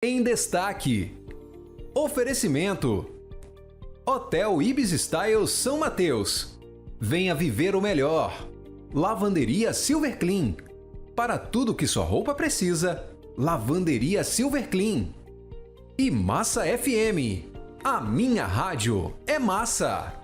Em destaque: oferecimento Hotel Ibis Style São Mateus. Venha viver o melhor. Lavanderia Silver Clean. Para tudo que sua roupa precisa, Lavanderia Silver Clean. E Massa FM. A minha rádio é massa.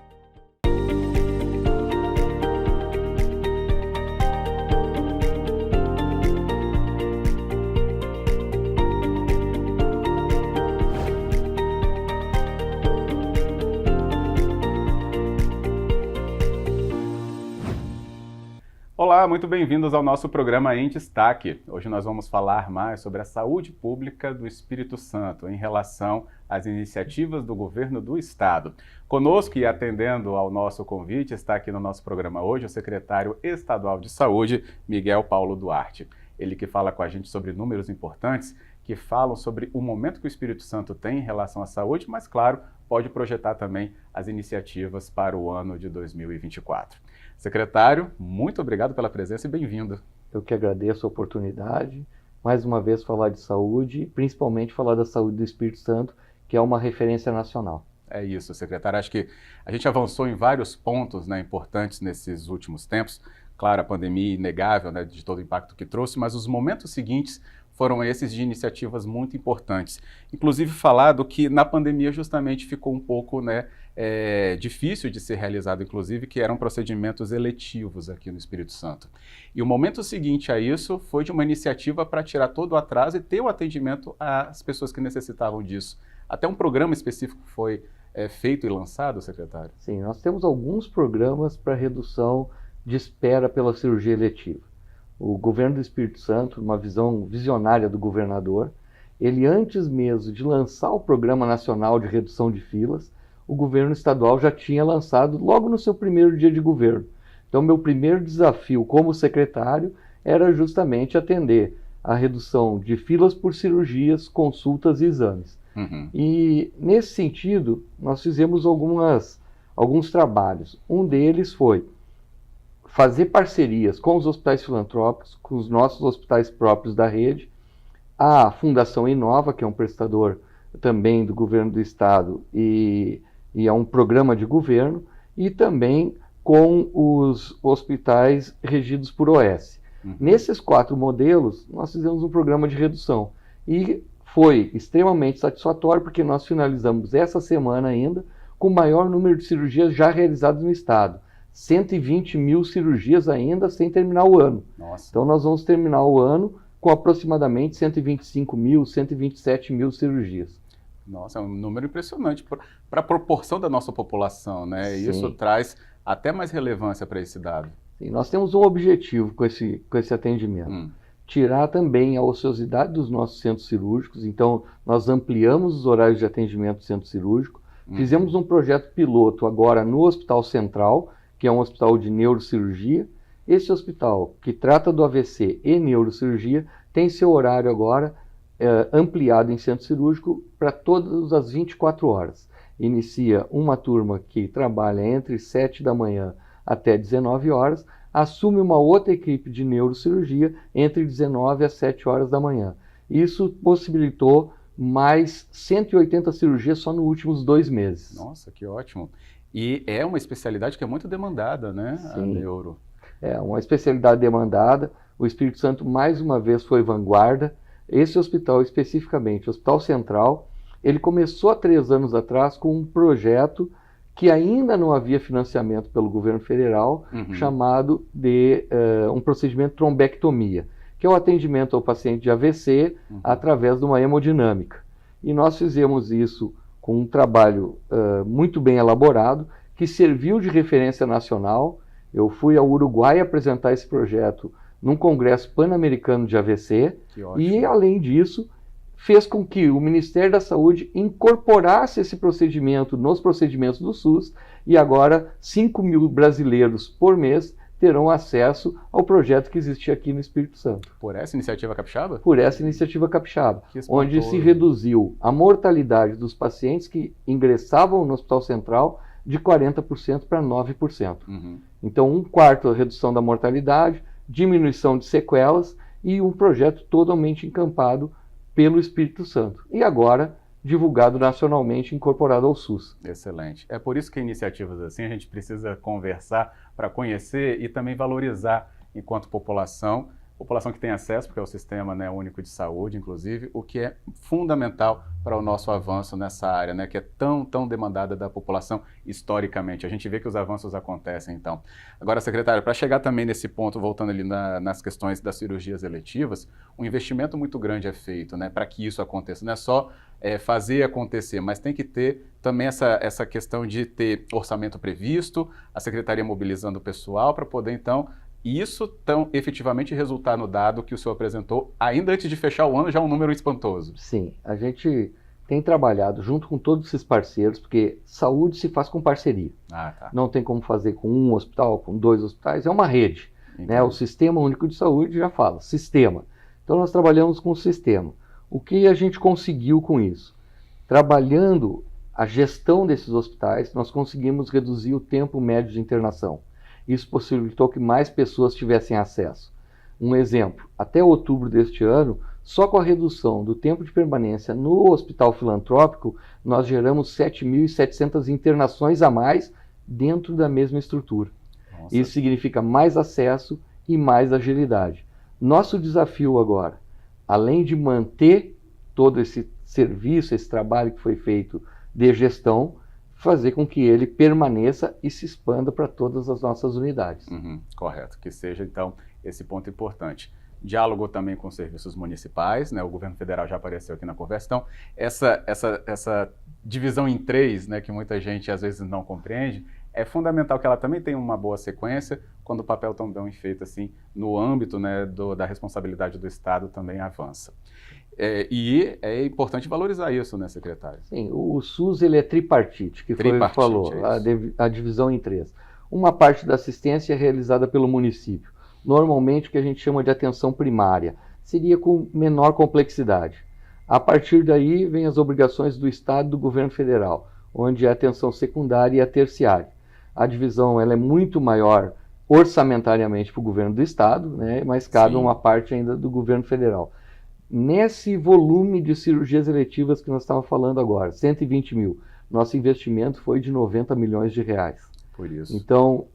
Olá, muito bem-vindos ao nosso programa Em Destaque. Hoje nós vamos falar mais sobre a saúde pública do Espírito Santo em relação às iniciativas do governo do Estado. Conosco e atendendo ao nosso convite está aqui no nosso programa hoje o secretário estadual de Saúde, Miguel Paulo Duarte. Ele que fala com a gente sobre números importantes que falam sobre o momento que o Espírito Santo tem em relação à saúde, mas, claro, pode projetar também as iniciativas para o ano de 2024. Secretário, muito obrigado pela presença e bem-vindo. Eu que agradeço a oportunidade, mais uma vez falar de saúde, principalmente falar da saúde do Espírito Santo, que é uma referência nacional. É isso, secretário. Acho que a gente avançou em vários pontos, importantes nesses últimos tempos. Claro, a pandemia inegável, de todo o impacto que trouxe, mas os momentos seguintes foram esses de iniciativas muito importantes. Inclusive falado que na pandemia justamente ficou um pouco difícil de ser realizado, inclusive, que eram procedimentos eletivos aqui no Espírito Santo. E o momento seguinte a isso foi de uma iniciativa para tirar todo o atraso e ter o atendimento às pessoas que necessitavam disso. Até um programa específico foi feito e lançado, secretário? Sim, nós temos alguns programas para redução de espera pela cirurgia eletiva. O governo do Espírito Santo, uma visão visionária do governador, ele antes mesmo de lançar o Programa Nacional de Redução de Filas, o governo estadual já tinha lançado logo no seu primeiro dia de governo. Então, meu primeiro desafio como secretário era justamente atender a redução de filas por cirurgias, consultas e exames. E, nesse sentido, nós fizemos alguns trabalhos. Um deles foi fazer parcerias com os hospitais filantrópicos, com os nossos hospitais próprios da rede, a Fundação Inova, que é um prestador também do governo do estado e é um programa de governo, e também com os hospitais regidos por OS. Nesses 4 modelos, nós fizemos um programa de redução e foi extremamente satisfatório porque nós finalizamos essa semana ainda com o maior número de cirurgias já realizadas no estado. 120 mil cirurgias ainda sem terminar o ano. Nossa. Então nós vamos terminar o ano com aproximadamente 125 mil, 127 mil cirurgias. Nossa, é um número impressionante para a proporção da nossa população, né? E isso traz até mais relevância para esse dado. Sim, nós temos um objetivo com esse atendimento. Tirar também a ociosidade dos nossos centros cirúrgicos, então nós ampliamos os horários de atendimento do centro cirúrgico, fizemos um projeto piloto agora no Hospital Central, que é um hospital de neurocirurgia. Esse hospital, que trata do AVC e neurocirurgia, tem seu horário agora ampliado em centro cirúrgico para todas as 24 horas. Inicia uma turma que trabalha entre 7 da manhã até 19 horas, assume uma outra equipe de neurocirurgia entre 19 às 7 horas da manhã. Isso possibilitou mais 180 cirurgias só nos últimos 2 meses. Nossa, que ótimo! E é uma especialidade que é muito demandada, né? Sim. A neuro. É uma especialidade demandada. O Espírito Santo, mais uma vez, foi vanguarda. Esse hospital, especificamente, o Hospital Central, ele começou há 3 anos atrás com um projeto que ainda não havia financiamento pelo governo federal, chamado de um procedimento trombectomia, que é o atendimento ao paciente de AVC através de uma hemodinâmica. E nós fizemos isso com um trabalho muito bem elaborado, que serviu de referência nacional. Eu fui ao Uruguai apresentar esse projeto num congresso pan-americano de AVC, e, além disso, fez com que o Ministério da Saúde incorporasse esse procedimento nos procedimentos do SUS, e agora 5 mil brasileiros por mês terão acesso ao projeto que existia aqui no Espírito Santo. Por essa iniciativa capixaba? Por essa iniciativa capixaba, onde se reduziu a mortalidade dos pacientes que ingressavam no Hospital Central de 40% para 9%. Então, 1/4 da redução da mortalidade, diminuição de sequelas e um projeto totalmente encampado pelo Espírito Santo. E agora, divulgado nacionalmente, incorporado ao SUS. Excelente. É por isso que iniciativas assim a gente precisa conversar para conhecer e também valorizar enquanto população que tem acesso, porque é o Sistema, né, Único de Saúde, inclusive, o que é fundamental para o nosso avanço nessa área, né, que é tão demandada da população historicamente. A gente vê que os avanços acontecem, então. Agora, secretário, para chegar também nesse ponto, voltando ali nas questões das cirurgias eletivas, um investimento muito grande é feito, né, para que isso aconteça. Não é só fazer acontecer, mas tem que ter também essa questão de ter orçamento previsto, a secretaria mobilizando o pessoal para poder, então, isso tão efetivamente resultar no dado que o senhor apresentou, ainda antes de fechar o ano, já um número espantoso. Sim, a gente tem trabalhado junto com todos esses parceiros, porque saúde se faz com parceria. Tá. Não tem como fazer com um hospital, com 2 hospitais, é uma rede. Né? O Sistema Único de Saúde já fala, sistema. Então nós trabalhamos com o sistema. O que a gente conseguiu com isso? Trabalhando a gestão desses hospitais, nós conseguimos reduzir o tempo médio de internação. Isso possibilitou que mais pessoas tivessem acesso. Um exemplo, até outubro deste ano, só com a redução do tempo de permanência no Hospital Filantrópico, nós geramos 7.700 internações a mais dentro da mesma estrutura. Nossa. Isso significa mais acesso e mais agilidade. Nosso desafio agora, além de manter todo esse serviço, esse trabalho que foi feito de gestão, fazer com que ele permaneça e se expanda para todas as nossas unidades. Correto, que seja então esse ponto importante. Diálogo também com os serviços municipais, né? O governo federal já apareceu aqui na conversa. Então, essa divisão em 3, né, que muita gente às vezes não compreende, é fundamental que ela também tenha uma boa sequência quando o papel tão bem feito assim no âmbito, né, da responsabilidade do Estado também avança. E é importante valorizar isso, né, secretário? Sim, o SUS ele é tripartite, que foi o que falou, a divisão em 3. Uma parte da assistência é realizada pelo município, normalmente o que a gente chama de atenção primária, seria com menor complexidade. A partir daí vem as obrigações do Estado e do governo federal, onde é a atenção secundária e a terciária. A divisão ela é muito maior orçamentariamente para o governo do Estado, né, mas cabe uma parte ainda do governo federal. Nesse volume de cirurgias eletivas que nós estamos falando agora, 120 mil, nosso investimento foi de 90 milhões de reais. Por isso. Então,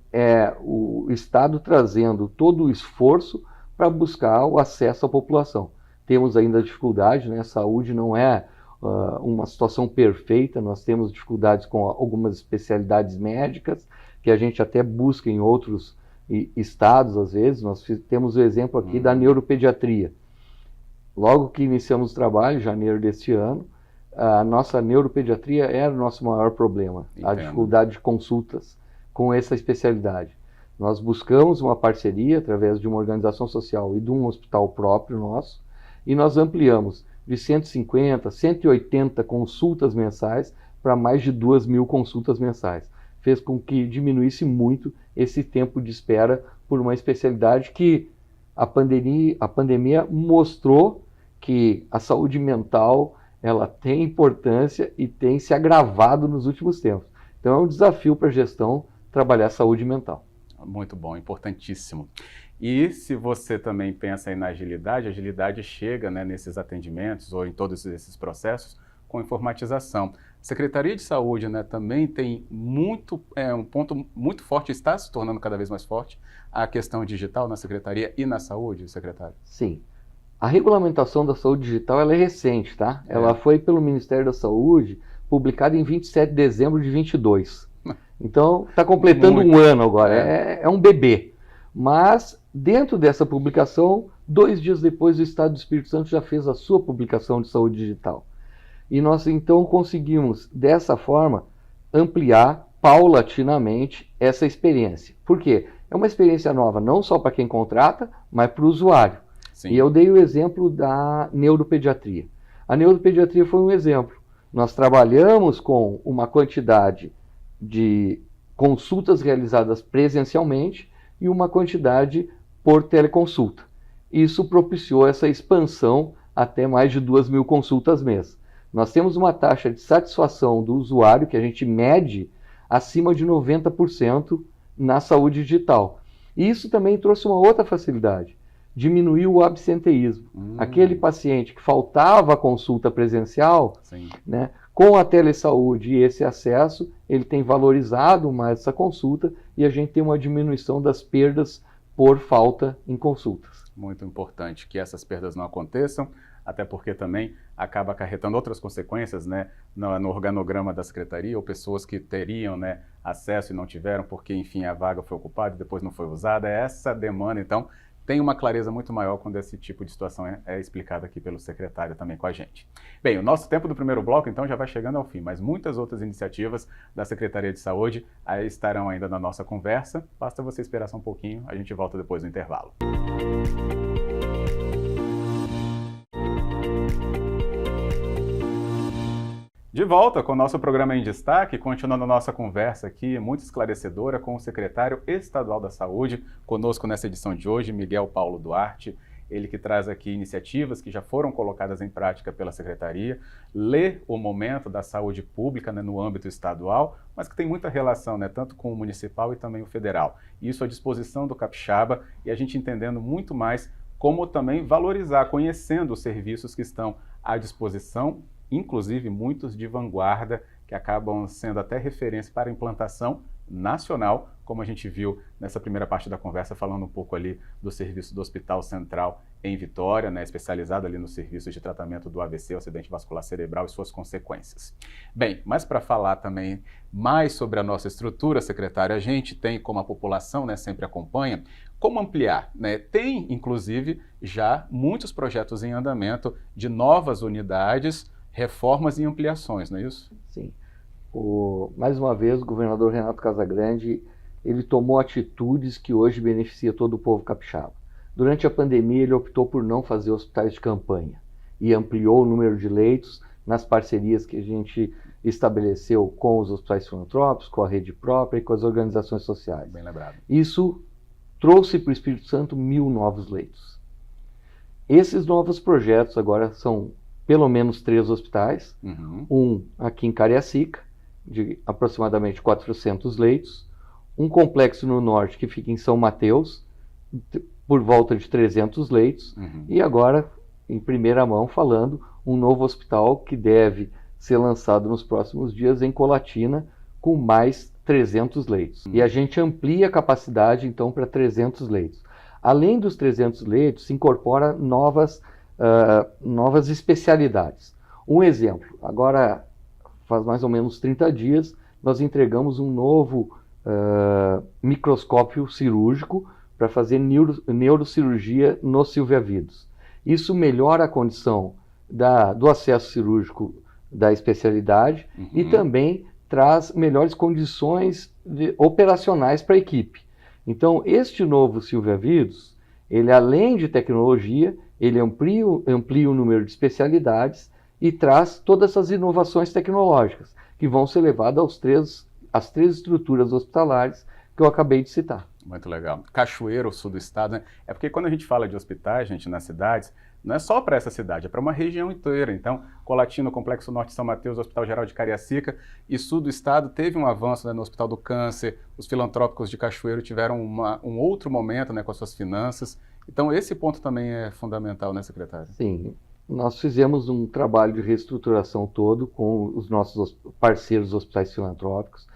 o Estado trazendo todo o esforço para buscar o acesso à população. Temos ainda dificuldade, né? A saúde não é uma situação perfeita, nós temos dificuldades com algumas especialidades médicas, que a gente até busca em outros estados, às vezes. Nós temos o exemplo aqui da neuropediatria. Logo que iniciamos o trabalho, em janeiro deste ano, a nossa neuropediatria era o nosso maior problema, a dificuldade de consultas com essa especialidade. Nós buscamos uma parceria através de uma organização social e de um hospital próprio nosso, e nós ampliamos de 150, 180 consultas mensais para mais de 2.000 consultas mensais. Fez com que diminuísse muito esse tempo de espera por uma especialidade que a pandemia mostrou que a saúde mental ela tem importância e tem se agravado nos últimos tempos. Então é um desafio para a gestão trabalhar a saúde mental. Muito bom, importantíssimo. E se você também pensa aí na agilidade, a agilidade chega, né, nesses atendimentos ou em todos esses processos com informatização. Secretaria de Saúde, né, também tem um ponto muito forte, está se tornando cada vez mais forte, a questão digital na Secretaria e na saúde, secretário? Sim. A regulamentação da saúde digital ela é recente, tá? Ela foi pelo Ministério da Saúde, publicada em 27 de dezembro de 22. Então, está completando um ano agora, é um bebê. Mas, dentro dessa publicação, 2 dias depois, o Estado do Espírito Santo já fez a sua publicação de saúde digital. E nós, então, conseguimos, dessa forma, ampliar paulatinamente essa experiência. Por quê? É uma experiência nova, não só para quem contrata, mas para o usuário. Sim. E eu dei o exemplo da neuropediatria. A neuropediatria foi um exemplo. Nós trabalhamos com uma quantidade de consultas realizadas presencialmente e uma quantidade por teleconsulta. Isso propiciou essa expansão até mais de 2.000 consultas mês. Nós temos uma taxa de satisfação do usuário, que a gente mede, acima de 90% na saúde digital. E isso também trouxe uma outra facilidade. diminuiu o absenteísmo. Aquele paciente que faltava a consulta presencial, né, com a telesaúde e esse acesso, ele tem valorizado mais essa consulta e a gente tem uma diminuição das perdas por falta em consultas. Muito importante que essas perdas não aconteçam, até porque também acaba acarretando outras consequências, né, no organograma da secretaria, ou pessoas que teriam, né, acesso e não tiveram porque, enfim, a vaga foi ocupada e depois não foi usada. Essa demanda, então, tem uma clareza muito maior quando esse tipo de situação é explicada aqui pelo secretário também com a gente. Bem, o nosso tempo do primeiro bloco, então, já vai chegando ao fim, mas muitas outras iniciativas da Secretaria de Saúde aí estarão ainda na nossa conversa. Basta você esperar só um pouquinho, a gente volta depois do intervalo. De volta com o nosso programa em destaque, continuando a nossa conversa aqui, muito esclarecedora, com o secretário estadual da Saúde, conosco nessa edição de hoje, Miguel Paulo Duarte, ele que traz aqui iniciativas que já foram colocadas em prática pela Secretaria, lê o momento da saúde pública, né, no âmbito estadual, mas que tem muita relação, né, tanto com o municipal e também o federal. Isso à disposição do capixaba e a gente entendendo muito mais como também valorizar, conhecendo os serviços que estão à disposição, inclusive muitos de vanguarda, que acabam sendo até referência para a implantação nacional, como a gente viu nessa primeira parte da conversa, falando um pouco ali do serviço do Hospital Central em Vitória, né, especializado ali no serviço de tratamento do AVC, o acidente vascular cerebral e suas consequências. Bem, mas para falar também mais sobre a nossa estrutura, secretário, a gente tem, como a população, né, sempre acompanha, como ampliar, né? Tem, inclusive, já muitos projetos em andamento de novas unidades, reformas e ampliações, não é isso? Sim. Mais uma vez, o governador Renato Casagrande, ele tomou atitudes que hoje beneficiam todo o povo capixaba. Durante a pandemia, ele optou por não fazer hospitais de campanha e ampliou o número de leitos nas parcerias que a gente estabeleceu com os hospitais filantrópicos, com a rede própria e com as organizações sociais. Bem lembrado. Isso trouxe para o Espírito Santo 1.000 novos leitos. Esses novos projetos agora são pelo menos 3 hospitais, um aqui em Cariacica, de aproximadamente 400 leitos, um complexo no norte que fica em São Mateus, por volta de 300 leitos, e agora, em primeira mão, falando, um novo hospital que deve ser lançado nos próximos dias em Colatina, com mais 300 leitos. E a gente amplia a capacidade, então, para 300 leitos. Além dos 300 leitos, se incorpora novas especialidades. Um exemplo, agora faz mais ou menos 30 dias, nós entregamos um novo microscópio cirúrgico para fazer neurocirurgia nos silviavidos. Isso melhora a condição do acesso cirúrgico da especialidade e também traz melhores condições operacionais para a equipe. Então, este novo silviavidos, ele além de tecnologia, ele amplia o número de especialidades e traz todas essas inovações tecnológicas que vão ser levadas às 3 estruturas hospitalares que eu acabei de citar. Muito legal. Cachoeiro, sul do estado, né? É porque quando a gente fala de hospitais, gente, nas cidades, não é só para essa cidade, é para uma região inteira. Então, Colatina, Complexo Norte de São Mateus, Hospital Geral de Cariacica e sul do estado teve um avanço, né, no Hospital do Câncer, os filantrópicos de Cachoeiro tiveram um outro momento, né, com as suas finanças. Então, esse ponto também é fundamental, né, secretário? Sim. Nós fizemos um trabalho de reestruturação todo com os nossos parceiros hospitais filantrópicos.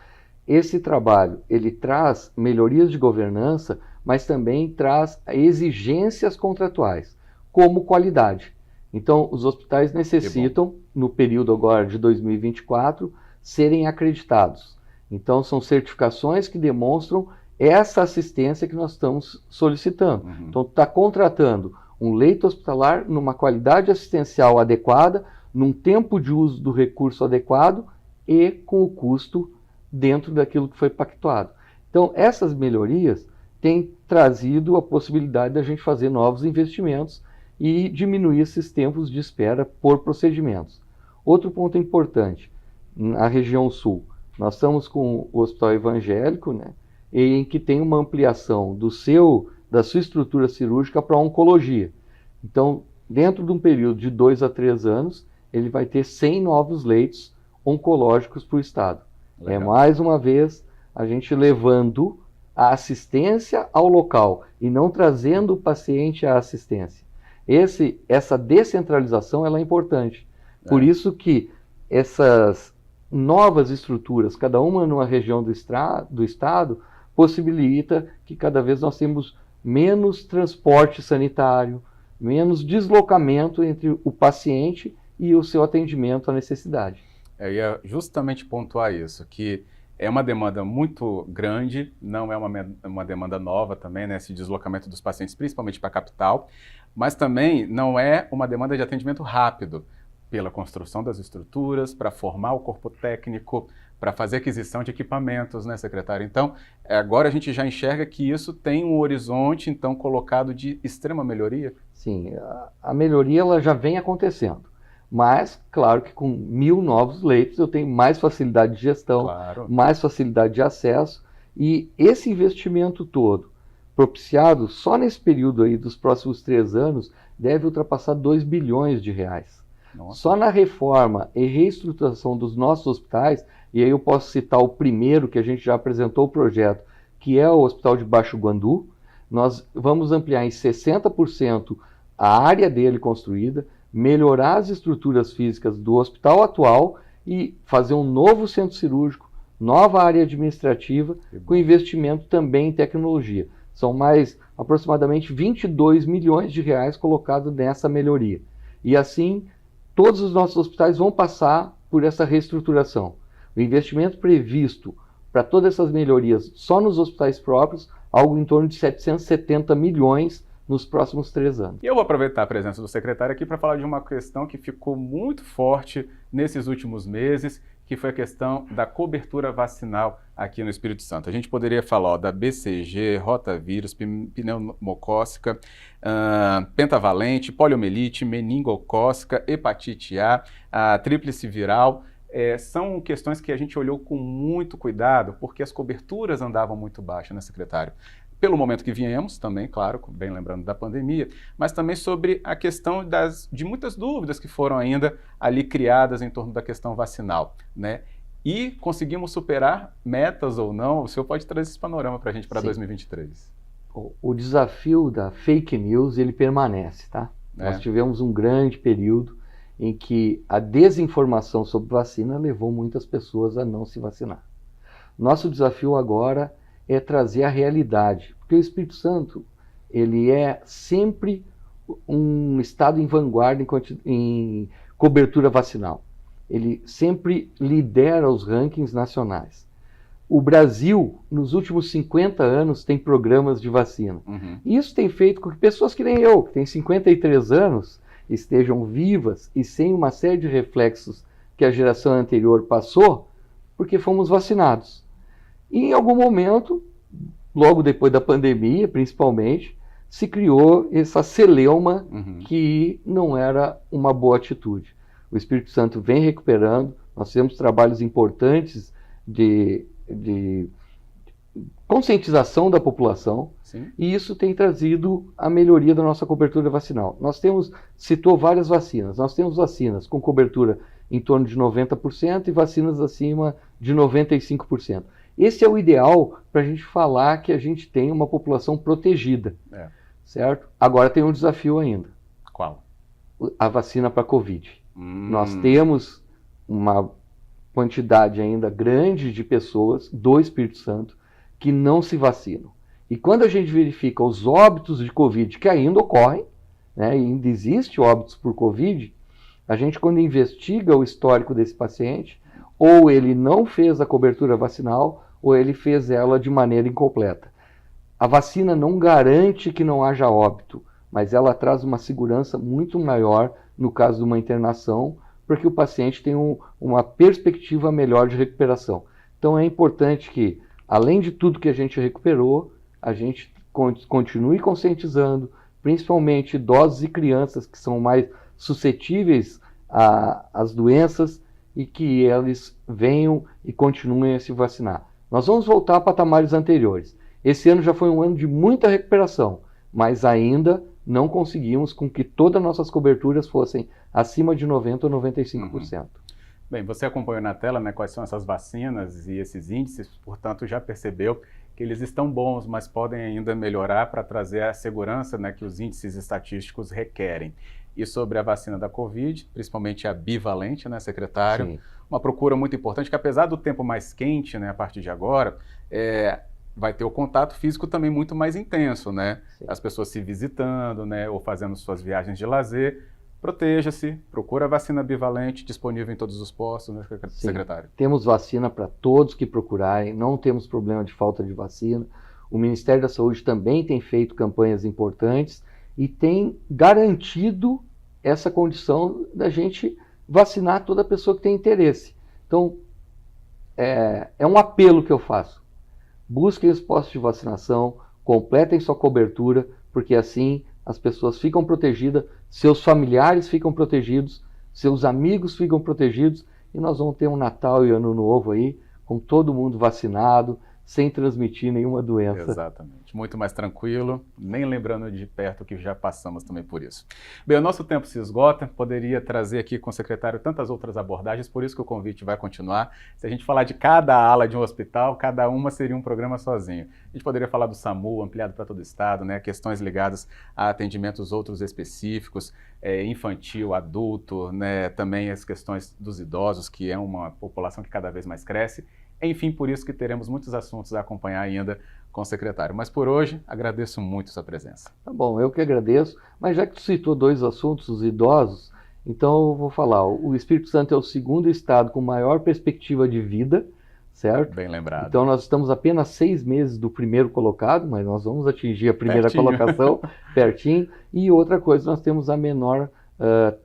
Esse trabalho, ele traz melhorias de governança, mas também traz exigências contratuais, como qualidade. Então, os hospitais necessitam, no período agora de 2024, serem acreditados. Então, são certificações que demonstram essa assistência que nós estamos solicitando. Então, está contratando um leito hospitalar numa qualidade assistencial adequada, num tempo de uso do recurso adequado e com o custo dentro daquilo que foi pactuado. Então, essas melhorias têm trazido a possibilidade da gente fazer novos investimentos e diminuir esses tempos de espera por procedimentos. Outro ponto importante, na região sul, nós estamos com o Hospital Evangélico, né, em que tem uma ampliação da sua estrutura cirúrgica para a oncologia. Então, dentro de um período de 2 a 3 anos, ele vai ter 100 novos leitos oncológicos para o estado. Legal. É mais uma vez a gente levando a assistência ao local e não trazendo o paciente à assistência. Essa descentralização ela é importante. Por isso que essas novas estruturas, cada uma numa região do estado, possibilita que cada vez nós temos menos transporte sanitário, menos deslocamento entre o paciente e o seu atendimento à necessidade. Eu ia justamente pontuar isso, que é uma demanda muito grande, não é uma demanda nova também, né, esse deslocamento dos pacientes, principalmente para a capital, mas também não é uma demanda de atendimento rápido, pela construção das estruturas, para formar o corpo técnico, para fazer aquisição de equipamentos, né, secretário? Então, agora a gente já enxerga que isso tem um horizonte, então, colocado de extrema melhoria? Sim, a melhoria ela já vem acontecendo. Mas, claro que com 1.000 novos leitos eu tenho mais facilidade de gestão, mais facilidade de acesso, e esse investimento todo, propiciado só nesse período aí dos próximos 3 anos, deve ultrapassar 2 bilhões de reais. Nossa. Só na reforma e reestruturação dos nossos hospitais, e aí eu posso citar o primeiro que a gente já apresentou o projeto, que é o Hospital de Baixo Guandu, nós vamos ampliar em 60% a área dele construída, melhorar as estruturas físicas do hospital atual e fazer um novo centro cirúrgico, nova área administrativa, com investimento também em tecnologia. São mais aproximadamente 22 milhões de reais colocados nessa melhoria. E assim, todos os nossos hospitais vão passar por essa reestruturação. O investimento previsto para todas essas melhorias só nos hospitais próprios, algo em torno de 770 milhões nos próximos 3 anos. E eu vou aproveitar a presença do secretário aqui para falar de uma questão que ficou muito forte nesses últimos meses, que foi a questão da cobertura vacinal aqui no Espírito Santo. A gente poderia falar da BCG, rotavírus, pneumocócica, pentavalente, poliomielite, meningocócica, hepatite a tríplice viral. São questões que a gente olhou com muito cuidado, porque as coberturas andavam muito baixas, né, secretário? Pelo momento que viemos também, claro, bem lembrando da pandemia, mas também sobre a questão de muitas dúvidas que foram ainda ali criadas em torno da questão vacinal, né? E conseguimos superar metas ou não? O senhor pode trazer esse panorama para a gente para 2023. O desafio da fake news, ele permanece, tá? Nós tivemos um grande período em que a desinformação sobre vacina levou muitas pessoas a não se vacinar. Nosso desafio agora é trazer a realidade, porque o Espírito Santo ele é sempre um estado em vanguarda em cobertura vacinal. Ele sempre lidera os rankings nacionais. O Brasil, nos últimos 50 anos, tem programas de vacina. Isso tem feito com que pessoas que nem eu, que têm 53 anos, estejam vivas e sem uma série de reflexos que a geração anterior passou, porque fomos vacinados. E em algum momento, logo depois da pandemia, principalmente, se criou essa celeuma que não era uma boa atitude. O Espírito Santo vem recuperando, nós temos trabalhos importantes de conscientização da população. Sim. E isso tem trazido a melhoria da nossa cobertura vacinal. Citou várias vacinas, nós temos vacinas com cobertura em torno de 90% e vacinas acima de 95%. Esse é o ideal para a gente falar que a gente tem uma população protegida, certo? Agora tem um desafio ainda. Qual? A vacina para Covid. Nós temos uma quantidade ainda grande de pessoas do Espírito Santo que não se vacinam. E quando a gente verifica os óbitos de Covid que ainda ocorrem, né, e ainda existe óbitos por Covid, a gente quando investiga o histórico desse paciente, ou ele não fez a cobertura vacinal, ou ele fez ela de maneira incompleta. A vacina não garante que não haja óbito, mas ela traz uma segurança muito maior no caso de uma internação, porque o paciente tem uma perspectiva melhor de recuperação. Então é importante que, além de tudo que a gente recuperou, a gente continue conscientizando, principalmente idosos e crianças que são mais suscetíveis às doenças, e que eles venham e continuem a se vacinar. Nós vamos voltar a patamares anteriores. Esse ano já foi um ano de muita recuperação, mas ainda não conseguimos com que todas as nossas coberturas fossem acima de 90% ou 95%. Bem, você acompanhou na tela, né, quais são essas vacinas e esses índices, portanto já percebeu que eles estão bons, mas podem ainda melhorar para trazer a segurança, né, que os índices estatísticos requerem. E sobre a vacina da Covid, principalmente a bivalente, né, secretário? Sim. Uma procura muito importante, que apesar do tempo mais quente, né, a partir de agora, vai ter o contato físico também muito mais intenso, né? Sim. As pessoas se visitando, né, ou fazendo suas viagens de lazer. Proteja-se, procura a vacina bivalente disponível em todos os postos, né, secretário? Sim. Temos vacina para todos que procurarem, não temos problema de falta de vacina. O Ministério da Saúde também tem feito campanhas importantes e tem garantido essa condição da gente vacinar toda pessoa que tem interesse. Então, é um apelo que eu faço. Busquem os postos de vacinação, completem sua cobertura, porque assim as pessoas ficam protegidas, seus familiares ficam protegidos, seus amigos ficam protegidos e nós vamos ter um Natal e Ano Novo aí com todo mundo vacinado, sem transmitir nenhuma doença. Exatamente. Muito mais tranquilo, nem lembrando de perto que já passamos também por isso. Bem, o nosso tempo se esgota, poderia trazer aqui com o secretário tantas outras abordagens, por isso que o convite vai continuar. Se a gente falar de cada ala de um hospital, cada uma seria um programa sozinho. A gente poderia falar do SAMU, ampliado para todo o estado, né? Questões ligadas a atendimentos outros específicos, infantil, adulto, né? Também as questões dos idosos, que é uma população que cada vez mais cresce. Enfim, por isso que teremos muitos assuntos a acompanhar ainda com o secretário. Mas por hoje, agradeço muito sua presença. Tá bom, eu que agradeço. Mas já que tu citou dois assuntos, os idosos, então eu vou falar. O Espírito Santo é o segundo estado com maior perspectiva de vida, certo? Bem lembrado. Então nós estamos apenas 6 meses do primeiro colocado, mas nós vamos atingir a primeira colocação, pertinho. E outra coisa, nós temos a menor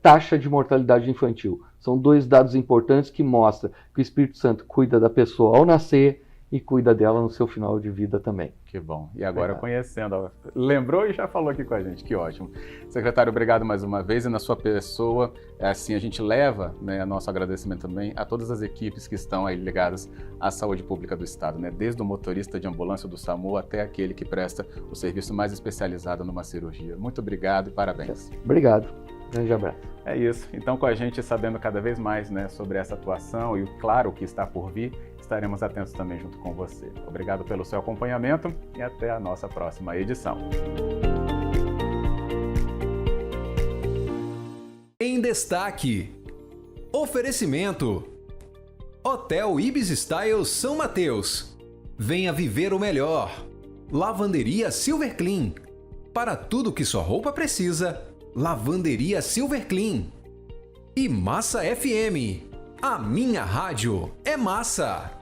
taxa de mortalidade infantil. São dois dados importantes que mostram que o Espírito Santo cuida da pessoa ao nascer e cuida dela no seu final de vida também. Que bom. E agora conhecendo, lembrou e já falou aqui com a gente, que ótimo. Secretário, obrigado mais uma vez e na sua pessoa, assim a gente leva, né, nosso agradecimento também a todas as equipes que estão aí ligadas à saúde pública do estado, né, desde o motorista de ambulância do SAMU até aquele que presta o serviço mais especializado numa cirurgia. Muito obrigado e parabéns. Obrigado. Grande abraço. É isso. Então, com a gente sabendo cada vez mais, né, sobre essa atuação e, claro, o que está por vir, estaremos atentos também junto com você. Obrigado pelo seu acompanhamento e até a nossa próxima edição. Em destaque, oferecimento: Hotel Ibis Style São Mateus. Venha viver o melhor. Lavanderia Silver Clean. Para tudo que sua roupa precisa, Lavanderia Silver Clean. E Massa FM. A minha rádio é massa.